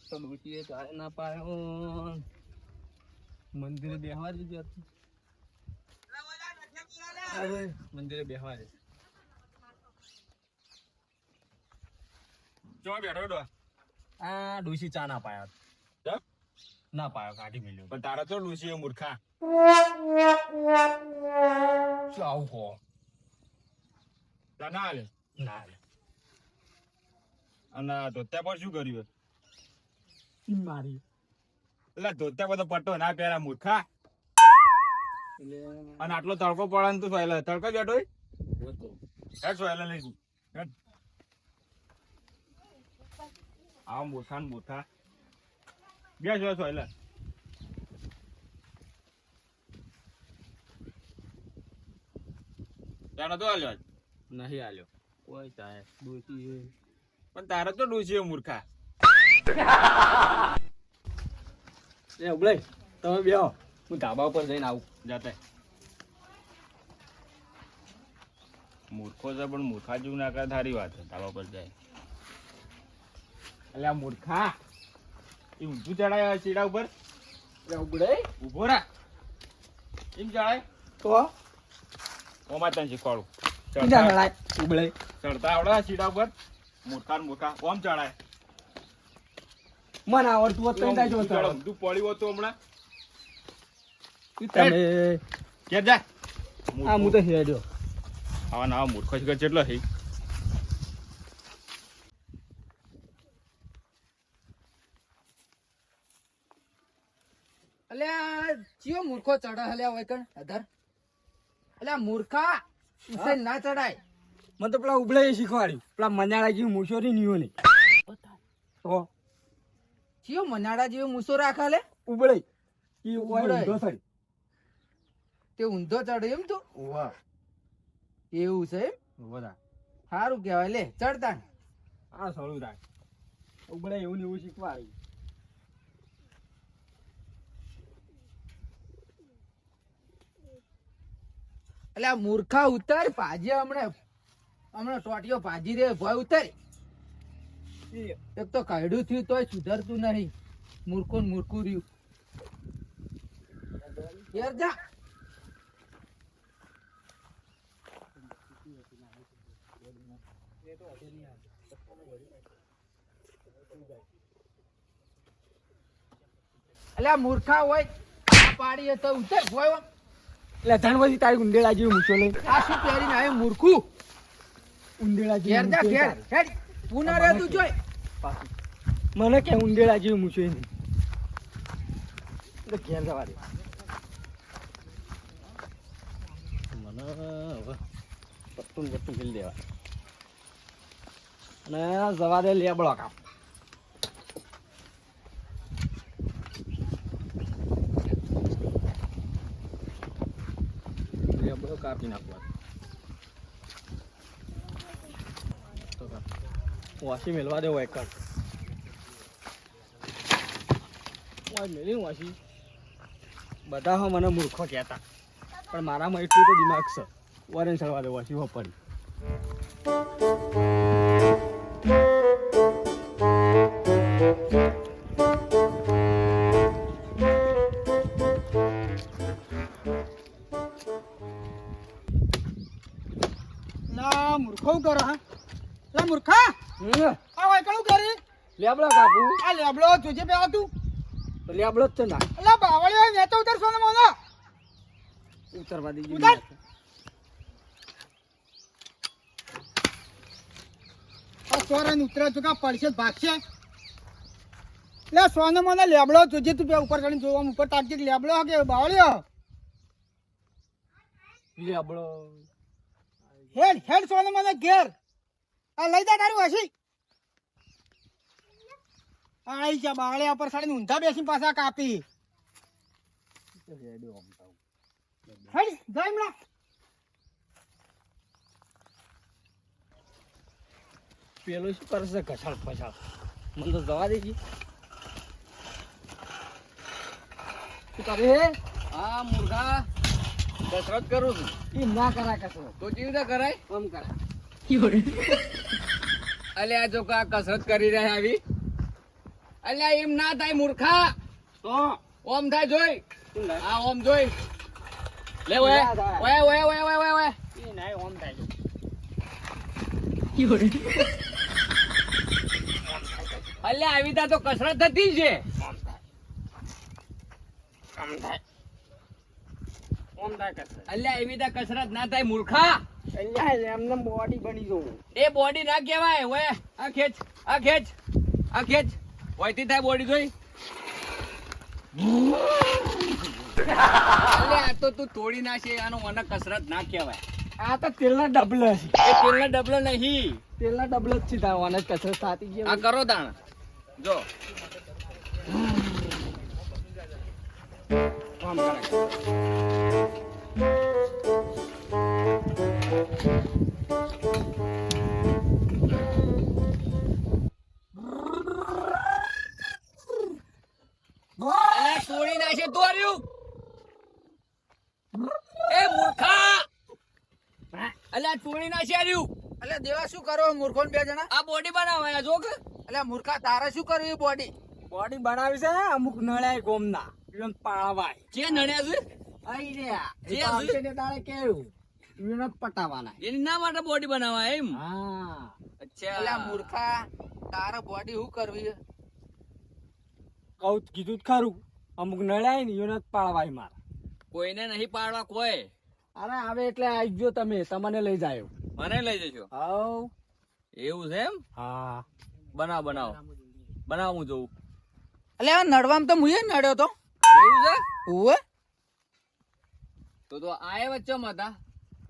તો ડૂટીએ ચાય ના પાયો મંદિરે બેહવા દીધું હતું. અરે મંદિરે બેહવા દે ચો બેઠો ડો આ ડોશી ચા ના પાયા ચપ ના પાયો કાઢી મેલ્યો પણ તારા તો ડૂસી એ મૂર્ખા શું આવું કહો તા ના હાલે ના અને ધોત્યા પર શું કર્યું મારી એટલે ધોત્યા પર તો પટ્ટો ના પહેરા મૂર્ખા એટલે અને આટલો તડકો પડે ને તું સોયલા તડકો બેઠો હોય હતો હેડ સોયલા લઈ હેડ આવ મૂર્ખા ને મૂર્ખા બે જો સોયલા ત્યાં નતો હાલ્યો આજ? નહીં આલ્યો કોઈ ચાય ડોશી પણ તારે તો ડૂસી એ મૂર્ખા એ ઉબલે તમે બેહો હું ધાબા ઉપર જઈને આવું જાતે મૂર્ખો છે પણ મૂર્ખા જેવું ના કરે તારી વાત છે ધાબા પર જાય એટલે આ મૂર્ખા એ ઊંધું ચડાય ચીડા ઉપર એ ઉબલે ઉભો રા એમ ચડાય તો ઓમાં તને શીખવાડું કિના લડાય ઉબલે ચડતા આવડે આ ચીડા ઉપર મૂર્ખા ને મૂર્ખા ઓમ ચડાય મને આવડતું હોત તો ઊંધા જો ચડો ઊંધું પડ્યું હતું હમણાં તમે કે જા આ હું તો હેડ્યો આવા નવા મૂર્ખો છે કેટલો છે અલ્યા ચિયો મૂર્ખો ચડે હલ્યા હોય કણ અધર અલ્યા મૂર્ખા ઉસે ના ચડાય મને તો પેલા ઉબલે શીખવાડ્યું પેલા મનાળા જેવું મૂછોરી નીયો ને તો ચિયો મનાડા જેવો મૂસો રાખા લે ઉબલે ઈ ઉબલે. ઊંધો થડી તે ઊંધો ચડે એમ તું વાહ એવું છે એમ બધા સારું કહેવાય લે ચડતા ને. આ સળું રાખ ઉબલે એવું ને એવું શીખવાડ્યું અલ્યા મૂર્ખા ઉતર ભાજી હમણાં ટોટીઓ ભાજી રે ભય ઉતર એક તો કાઢ્યું થયું તોય સુધરતું નહીં મૂર્ખું ને મૂર્ખું રહ્યું ઘેર જા અલ્યા મૂર્ખા હોય આ પાડીએ તો ઉતર ભય એટલે ધનવતી તારી ઉંદેડા જેવું મૂછો લઈ આ શું પહેરીને આવ્યો મૂર્ખું ઉંદેડા ઘેર જા જેવું ઘેર હેડ પુના રે તું જોઈ મને કે ઉંદેડા જેવું મૂછો નહીં એટલે ઘેર જવા દે મને હવે પટ્ટું ખેલી દેવા અને જવા દે લેબડો કાપ લેબડો કાપી નાખવા વાસી મેળવા દે હોય કર મેલી વાસી બધા હો મને મૂર્ખો કહેતા પણ મારામાં એટલું તો દિમાગ છે વરણ ચડવા દે વાસી હો પડી ના મૂર્ખો કરો હા લા મૂર્ખા આ હોય કણું કરી લેબડો કાપુ આ લેબડો જોજે બે તું તો લેબડો જ છે ના અલા બાવળિયો ને તો ઉતર સોનો મોનો ઉતરવા દેજે ઉતર. આ સોરન ઉતરે તો કા પડશે ભાગશે લે સોનો મોનો લેબડો જોજે તું બે ઉપર કરીને જોવા ઉપર તાકજે લેબડો કે બાવળિયો લેબડો હેડ હેડ સોનો મોનો ઘેર આ લઈ જા તારું હસી આઈ જા બાવળિયા પર સાડીને ઊંધા બેસીને પાછા કાપી હેડ જાય હમણાં પેલો શું કરશે ઘસાડ ફસાડ મને તો જવા દેજી શું કરે હા મુર્ગા કસરત કરું છું એ ના કરાય કસરત તો કેવી રીતે કરાય આમ કરાય અલે આ જો કા કસરત કરી રહ્યા આવી અલ્યા એમ ના થાય મૂર્ખા. તો ઓમ થાય જોઈ. શું થાય? હા ઓમ જોઈ. લે ઓય ના થાય. ઓય ઓય ઓય ઓય ઓય. એ નાય ઓમ થાય છે. અલ્યા આવી તા તો કસરત થતી છે. ઓમ થાય. ઓમ થાય. ઓમ થાય કરશે. અલ્યા એવી તા કસરત ના થાય મૂર્ખા. અહીંયા એમને બોડી બની જવું. એ બોડી ના કહેવાય. ઓય આ ખેંચ આ ખેંચ આ ખેંચ. ઓયથી થાય બોડી જોઈ. અલ્યા આ તો તું તોડી નાખે. આનો મને કસરત ના કહેવાય. આ તો તેલના ડબલા છે. એ તેલના ડબલો નહીં. તેલના ડબલા જ છે તાવાના કસરત થતી ગઈ. આ કરો તાણ જો. આમ કરાય. અલ્યા તોડી નાખે તોડ્યું. એ મૂર્ખા. અલ્યા તોડી નાખે રહ્યું. અલ્યા દેવા શું કરો મૂર્ખો બે જણા? આ બોડી બનાવાયા જો કે. અલ્યા મૂર્ખા તારે શું કરવું એ બોડી? બોડી બનાવી છે અમુક નળાય ગોમના એમ પાળવાય. જે નડ્યા છે આઈ રહ્યા. જે એ તો આવશે ને તારે કેવું એને પટાવાના. એની ના માટે બોડી બનાવાય એમ. હા અચ્છા. અલ્યા મૂર્ખા તારે બોડી શું કરવી? કહું કીધું જ ખરું અમુક નળાય ને એને જ પાળવાય મારે. કોઈને નહીં પાડવા કોઈ. અરે આવે એટલે આવજો તમે તમને લઈ જાય. મને લઈ જજો. હાઉ એવું છે એમ? હા બનાવ બનાવ બનાવ હું જોઉં. એટલે નડવામાં તો હું નડ્યો તો. એવું છે? ઓવે તો આય વચ્ચે હતા.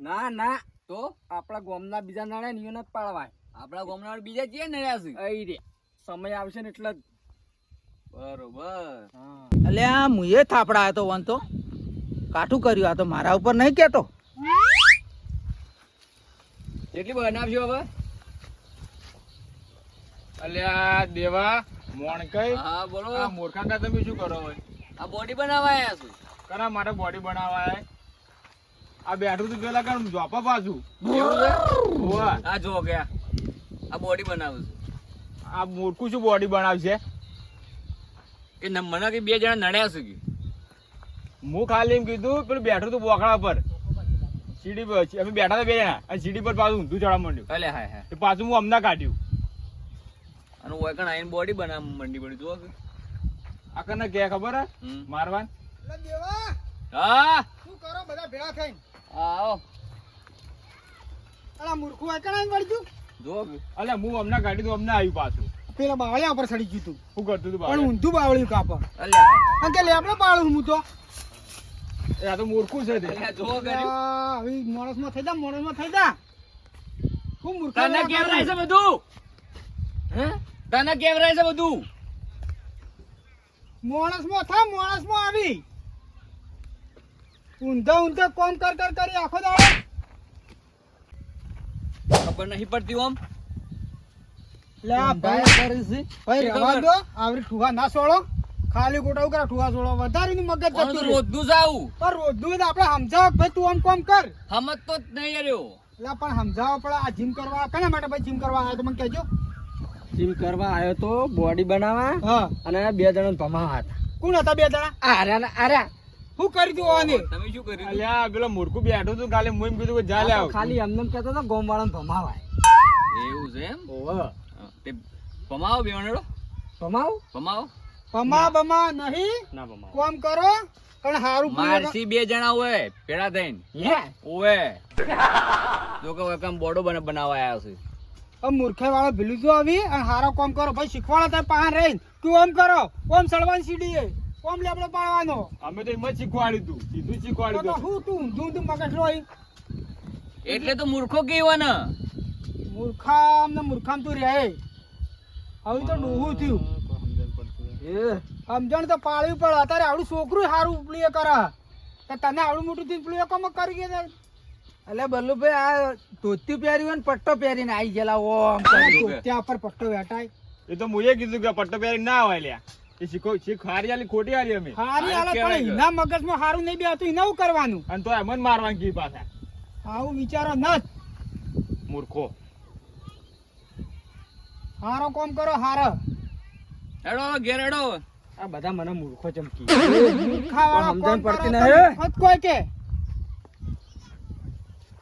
ના ના તો આપણા ગામના બીજા નળાય ને એને જ પાળવાય. આપણા ગામના બીજા જે નડ્યા છે. આઈ રે સમય આવશે ને એટલે જ. બરોબર. હા અલ્યા મુએ થાપડા હતો વન તો કાઠું કર્યું. આ તો મારા ઉપર નહીં કેતો. કેટલી બનાવજો હવે? અલ્યા દેવા મોણ કઈ હા બોલો. આ મૂર્ખા કા તમે શું કરો હોય? આ બોડી બનાવાયા છે. કના માટે બોડી બનાવાય? આ બેઠું તું પેલા કર જોપા પાછું. એવું છે? હોવે. આ જો ગયા આ બોડી બનાવું છે. આ મૂર્ખું શું બોડી બનાવશે? કે મને કે બે જણા નડ્યા છે કે હું ખાલી એમ કીધું પેલું બેઠું તું બોકડા પર સીડી પર અમે બેઠા હતા બે જણા અને સીડી પર પાછું ઊંધું ચડવા માંડ્યું. અલે હાય હાય. એ પાછું હું હમણાં કાઢ્યું. અને ઓયકણ આઈને બોડી બનાવ મંડી પડી જો કે. આ કને કે ખબર હે હમ. મારવાન? હા શું કરો બધા ભેળા થઈને? આવો અલા મૂર્ખું આકણાઈ વળજુ. જો કે. અલ્યા હું હમણાં કાઢ્યું તો હમણાં આવ્યું પાછું. પેલા બાવળિયા ઉપર ચડી ગયું તું. શું કરતું તું પણ બાબા? ઊંધું બાવળિયું કાપા. અલે હાય હાય. અને કે લેબડે પાડું હું તો. એ આ તો મૂર્ખું છે તે. અલ્યા જો કર્યું. આ હવે માણસમાં થઈ જા માણસમાં થઈ જા. હું મૂર્ખા તને કેવરાય છે બધું? હે તને કેવરાય છે બધું? માણસમાં થા માણસમાં આવી. ઊંધા ઊંધા કોમ કર કર કરી આખો દાડો. ખબર નહીં પડતી ઓમ. લે આ ભાઈ ભાઈ રવા દો આવરી ઠુવા ના સોળો. ખાલી ગોટાવ કરા ઠુવા સોળો વધારીને મગજ જતું રહે. રોજનું જાવું પણ રોજનું જ આપણે સમજાવો કે ભાઈ તું આમ કોમ કર. સમજ તો જ નહીં રહ્યો. એટલે પણ સમજાવો પડે આ જીમ કરવા કના માટે ભાઈ જીમ કરવા આવ્યો તો મને કહેજો. જીમ કરવા આવ્યો તો બોડી બનાવવા. હા અને બે જણા ભમાવા હતા. કોણ હતા બે જણા? આર્યા આર્યા. શું કરી દઉં આને? તમે શું કર્યું? અલ્યા પેલો મૂર્ખું બેઠું તું કાલે હું એમ કીધું કે જા લે આવ. ખાલી એમને એમ કહેતો હતો ગોમ વાળાને ભમાવાય. એવું છે એમ? ઓહો તે ભમાવો બેવણેડો ભમાવ ભમાવો. ભમા બમા નહીં ના બમા. કોમ કરો પણ હારું મારસી બે જણા હોય પેડા થઈને હે ઓવે જો કે ઓય કામ બોડો બનાવવા આયા છે. મૂર્ખે વાળો ભીલું તો આવી અને હારો કોમ કરો ભાઈ શીખવાડો તમે પાહા રહીને તું ઓમ કરો ઓમ સળવાની સીડીએ ઓમ લેબડો પાડવાનો. અમે તો એમ જ શીખવાડ્યું તું સીધું જ તો શીખવાડ્યું તો તું. હું તું ઊંધું ઊંધું મગજ લોહી. એટલે તો મૂર્ખો કેવો ને. મૂર્ખામ ને મૂર્ખામ તું રહે. હવે તો ડોહું થયું. સમજણ તો પાડવી પડે. અત્યારે આવડું છોકરું સારું પ્લે કરે તો તને આવડું મોટું થઈને પ્લે કોમ કરી ગયા. એટલે બલ્લુભાઈ આ ધોતી પહેર્યું હોય ને પટ્ટો પહેરીને આવી ગયેલા ઓમ ત્યાં પર પટ્ટો વેટાય. એ તો મુએ કીધું કે પટ્ટો પહેરી ના આવે લ્યા. એ શીખ હારી આલી ખોટી હારી અમે. હારી હાલત કહેવાય પણ કે. એના મગજમાં સારું નહીં બેહતું એને શું કરવાનું? અને તો એમ જ મારવાનું કી પાછા આવું વિચારો ન જ. મૂર્ખો. હારો કોમ કરો હારો. હેડો હવે ઘેર હેડો હવે. આ બધા મને મૂર્ખો ચમકી મૂર્ખાવાળા સમજણ કોણ પડતી કરે? નહીં. ખત કોઈ કે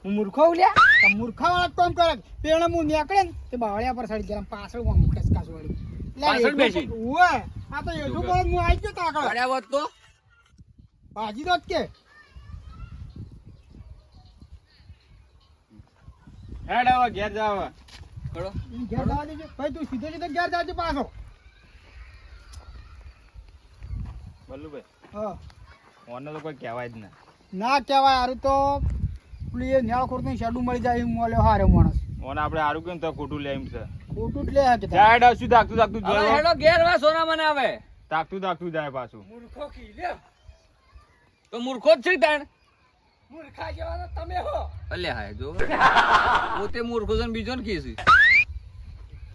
હું મૂર્ખો ઉલ્યા તો મૂર્ખાવાળા કોમ કરે પેલા હું નીકળે ને તે બાવળિયા પર સડી ગયા પાછળ આમ ખસકાસ વાળી લે, પાછળ એટલું બેસી? ઓવે. આ તો એટલું બોલ હું આવી ગયો તો આગળ પડ્યા હોત તો ભાજી દો જ કે હેડ હવે ઘેર જાવ હવે. હેડો. ઘેર જવા દેજો ભાઈ તું સીધો સીધો ઘેર જાજો પાછો બલ્લુભાઈ હા ઓને તો કોઈ કહેવાય જ ના. ના કહેવાય હારું તો પેલું એ ન્યાળ ખોરતું શેડું મળી જાય એમ મોલ્યો હારે માણસ ઓને આપણે હારું કહ્યું ને તો ખોટું લે એમ છે. ખોટું જ લે કે જા હેડ હવે, શું તાકતું તાકતું હવે જોયો? હેડો ઘેર વા સોના મને આવે તાકતું તાકતું જાય પાછું. મૂર્ખો કી લ્યો તો મૂર્ખો જ છે તાણ મૂર્ખા જેવા તો તમે હો અલ્યા હાય જો પોતે મૂર્ખો છે ને બીજો ને કીધું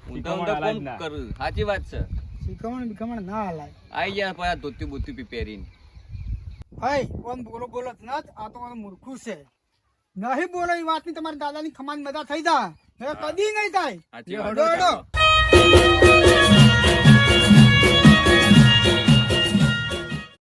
હું તો શીખવાડ હાલાય જ કોમ ના. કરું સાચી વાત છે શીખમણ બીખમણ ના હલાય આઈ ગયા પાછા ધોતી બોતી પહેરીને ભાઈ કોણ બોલો બોલો જ નત આ તો મારું મૂર્ખું છે નહીં બોલો એ વાતની તમારા દાદાની ખમાન મજા થઈ જા હવે કદી નહીં થાય સાચી હેડો, વાત હેડો.